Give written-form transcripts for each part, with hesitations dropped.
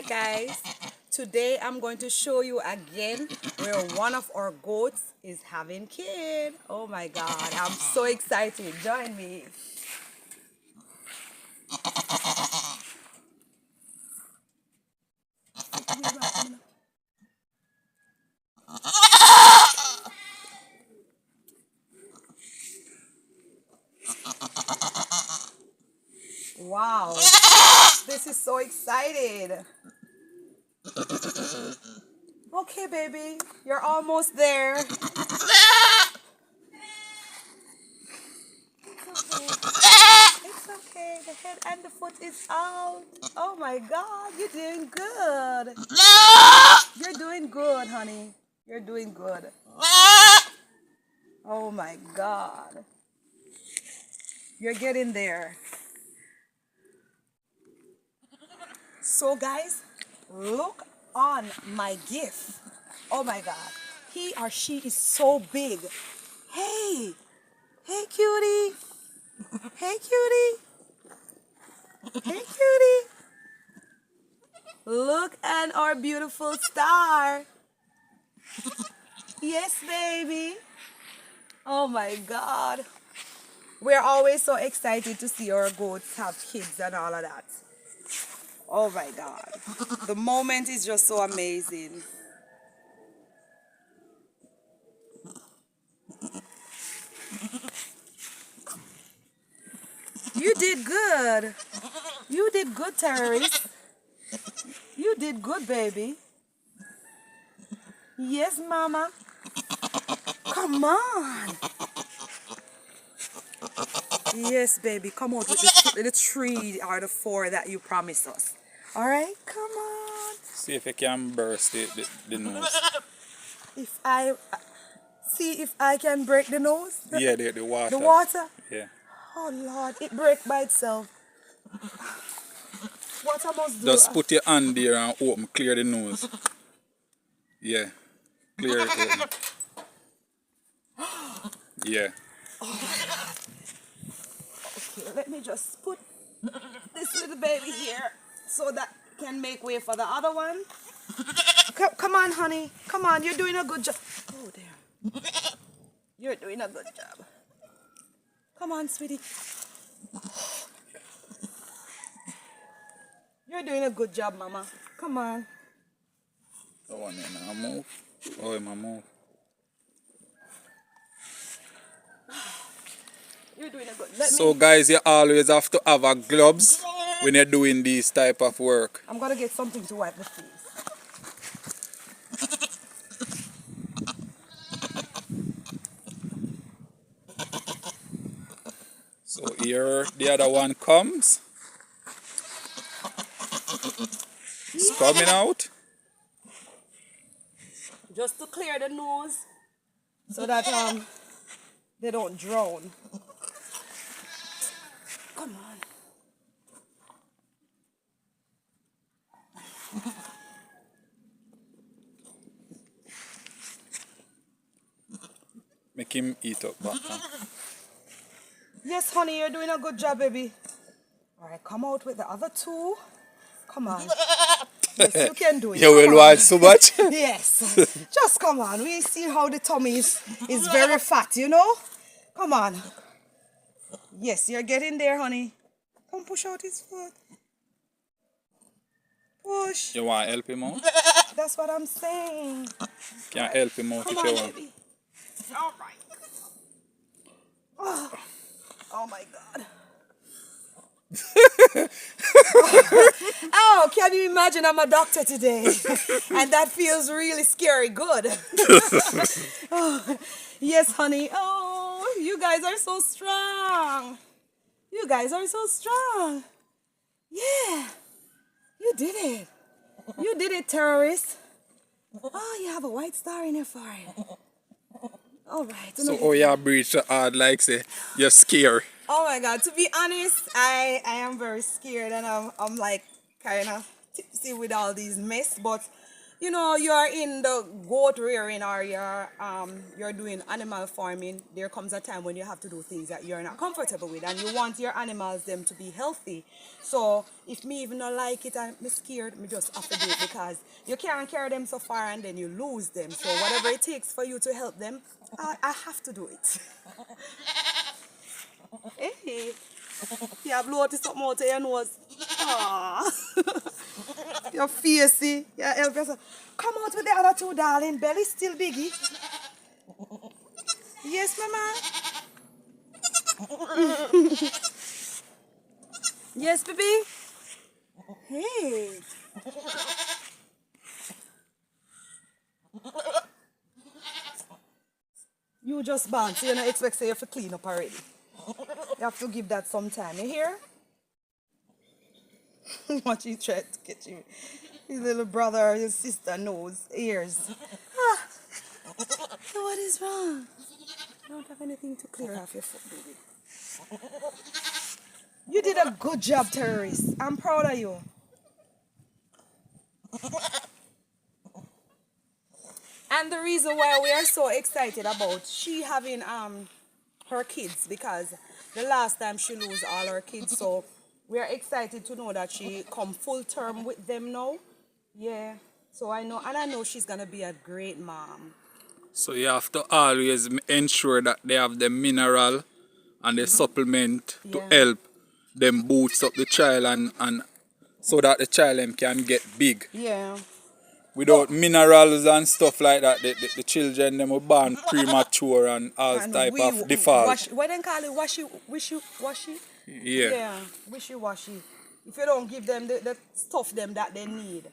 Alright guys, today I'm going to show you again where one of our goats is having kid. Oh my god, I'm so excited. Join me. Wow, this is so excited. Okay, baby, you're almost there. It's okay. The head and the foot is out. Oh my god, you're doing good. You're doing good, honey. You're doing good. Oh my god. You're getting there. So guys, look on my gift. Oh my god. He or she is so big. Hey. Hey cutie. Hey cutie. Hey cutie. Look at our beautiful star. Yes, baby. Oh my god. We're always so excited to see our goats have kids and all of that. Oh my god. The moment is just so amazing. You did good. You did good, terrorist. You did good, baby. Yes, mama. Come on. Yes, baby. Come out with the 3 or the 4 that you promised us. All right? Come on. See if you can burst the nose. If I... see if I can break the nose? Yeah, the water. The water? Yeah. Oh, Lord. It break by itself. What I must do? Just put your hand there and open, clear the nose. Yeah. Clear it open. Yeah. Okay, let me just put this little baby here so that can make way for the other one. Come on, honey. Come on, you're doing a good job. Oh, there. You're doing a good job. Come on, sweetie. You're doing a good job, mama. Come on. That one there now move. Oh, it might move. You're doing a good. So guys, you always have to have a gloves when you're doing this type of work. I'm gonna get something to wipe the face. So here the other one comes. It's coming out. Just to clear the nose so that they don't drown. Come on. Make him eat up back. Yes, honey, you're doing a good job, baby. All right, come out with the other 2. Come on. Yes, you can do it. You will watch so much? Yes. Just come on. We see how the tummy is very fat, you know? Come on. Yes, you're getting there, honey. Come push out his foot. Push. You want to help him out? That's what I'm saying. Can help him out Come if on, you want. baby. All right. Oh my God. Oh, can you imagine I'm a doctor today? And that feels really scary good. Oh, yes, honey. Oh, you guys are so strong. You guys are so strong. Yeah. You did it. You did it, terrorist. Oh, you have a white star in your forehead. All right. So, oh, you breathe so hard like say you're scared. Oh my God, to be honest, I am very scared and I'm like kind of tipsy with all these mess, but you know, you're in the goat rearing or you're doing animal farming, there comes a time when you have to do things that you're not comfortable with and you want your animals them to be healthy. So if me even not like it and I'm scared, me just have to do it because you can't carry them so far and then you lose them. So whatever it takes for you to help them, I have to do it. Hey, you blow to something out of your nose. Aww. Your facey. Yeah, help yourself. Come out with the other two, darling. Belly still biggie. Yes, mama. Yes, baby. Hey. You just bounce. So you don't expect say you have to clean up already. You have to give that some time. You hear? What he tried to get you. His little brother or his sister nose, ears. Ah. What is wrong? You don't have anything to clear off your foot, baby. You did a good job, terrorist. I'm proud of you. And the reason why we are so excited about she having her kids because the last time she lose all her kids, so we are excited to know that she come full term with them now. Yeah. So I know she's gonna be a great mom. So you have to always ensure that they have the mineral and the supplement to help them boost up the child and so that the child can get big. Yeah. Without minerals and stuff like that, the children them will born premature and all type of default. What they call it? Wishy-washy? Yeah. Yeah, wishy-washy. If you don't give them the stuff them that they need.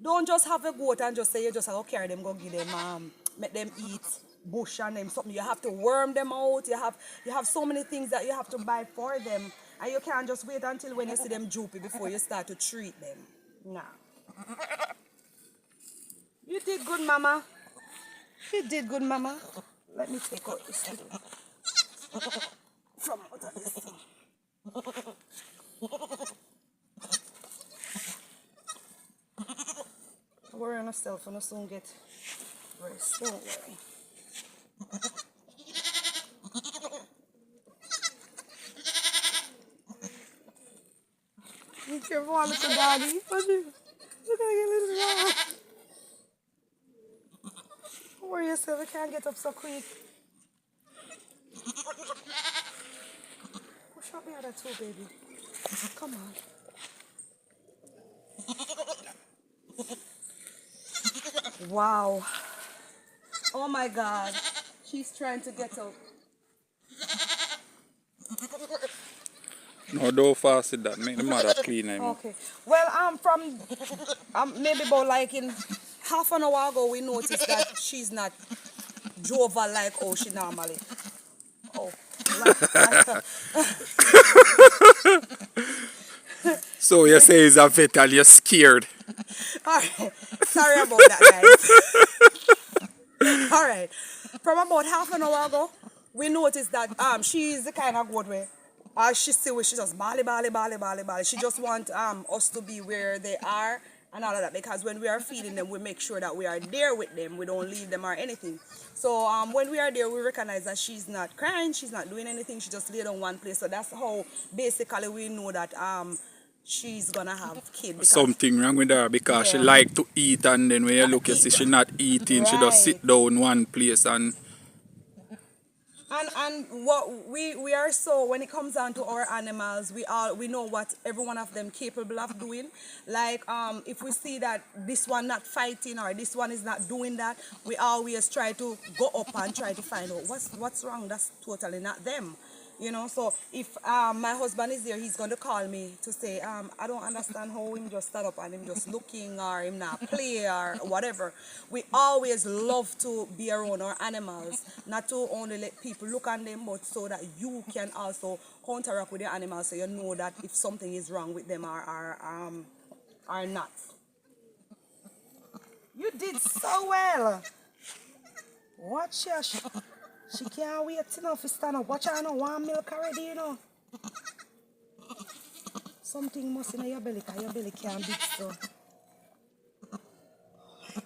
Don't just have a goat and just say you just have to carry them, go give them, make them eat bush and them something. You have to worm them out. You have so many things that you have to buy for them. And you can't just wait until when you see them droopy before you start to treat them. Nah. You did good, mama. You did good, mama. Let me take out this thing. From out of this thing. Don't worry on yourself, and you'll soon get rest. Don't worry. Be careful, little daddy. Look at your little dog. Don't worry yourself, you can't get up so quick. Push up the other two, baby. Come on. Wow. Oh my God. She's trying to get up. No, don't fast with that. Make the mother clean. Okay. Well, from maybe about like in half an hour ago, we noticed that she's not jovial like how she normally. Oh. So you say he's a vet and you're scared. Alright. Sorry about that, guys. Alright. From about half an hour ago, we noticed that she's the kind of goat where she still she just bally. She just want us to be where they are and all of that, because when we are feeding them, we make sure that we are there with them. We don't leave them or anything. So when we are there, we recognize that she's not crying, she's not doing anything, she just laid on one place. So that's how basically we know that she's gonna have kids. Something wrong with her because she like to eat, and then when you look, you see she not eating. Right. She just sit down one place and what we are, so when it comes down to our animals, we know what every one of them capable of doing. Like if we see that this one not fighting or this one is not doing that, we always try to go up and try to find out what's wrong. That's totally not them. You know, so if my husband is there, he's going to call me to say, I don't understand how him just stand up and him just looking or him not play or whatever. We always love to be around our animals, not to only let people look on them, but so that you can also counteract with your animals, so you know that if something is wrong with them or not. You did so well. Watch your She can't wait enough to stand up. Watch her now, want milk already, you know. Something must in your belly, because your belly can't beat so. Oh my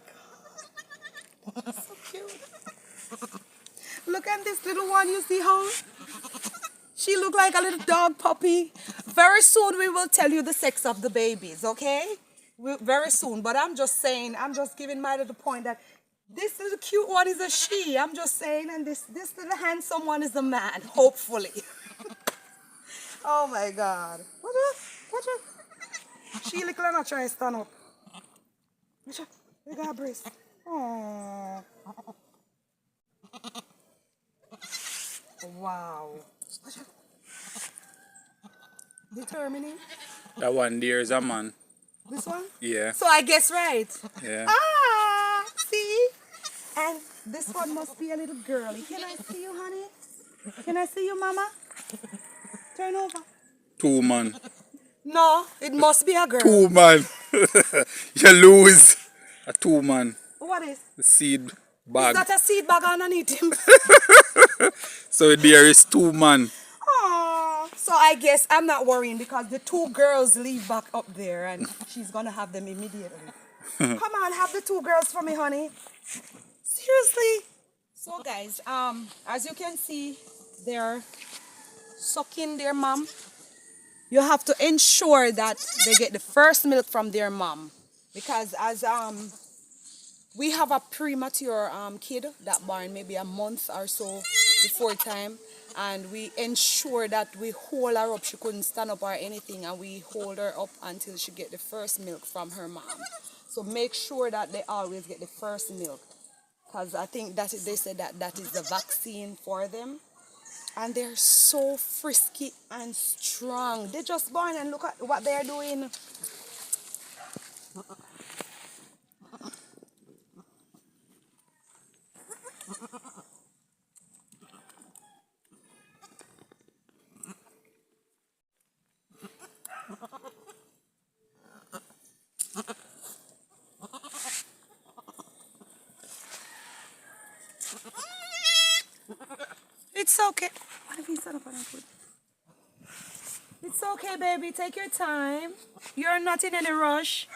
this little one, you see how? She look like a little dog puppy. Very soon we will tell you the sex of the babies, okay? Very soon. But I'm just saying, I'm just giving my little point that this little cute one is a she. I'm just saying, and this little handsome one is a man, hopefully. Oh my God. Watch out. She little and I try to stand up. Watch out. We got a brace. Oh. Wow. Watch out. Determining. That one there is a man. This one? Yeah. So I guess right. Yeah. Ah, see? And this one must be a little girly. Can I see you, honey? Can I see you, mama? Turn over. 2 man. No, it must be a girl. 2 man. You lose. A 2 man. What is? The seed bag. Is that a seed bag underneath him? So there is 2 man. Aww. So I guess I'm not worrying because the 2 girls leave back up there and she's gonna have them immediately. Come on, have the 2 girls for me, honey. Seriously. So guys, as you can see, they're sucking their mom. You have to ensure that they get the first milk from their mom because as we have a premature kid that born maybe a month or so before time, and we ensure that we hold her up. She couldn't stand up or anything, and we hold her up until she get the first milk from her mom. So make sure that they always get the first milk, because I think that they said that is the vaccine for them. And they're so frisky and strong. They just born and look at what they're doing. It's okay. What if he set up on our food? It's okay, baby. Take your time. You're not in any rush.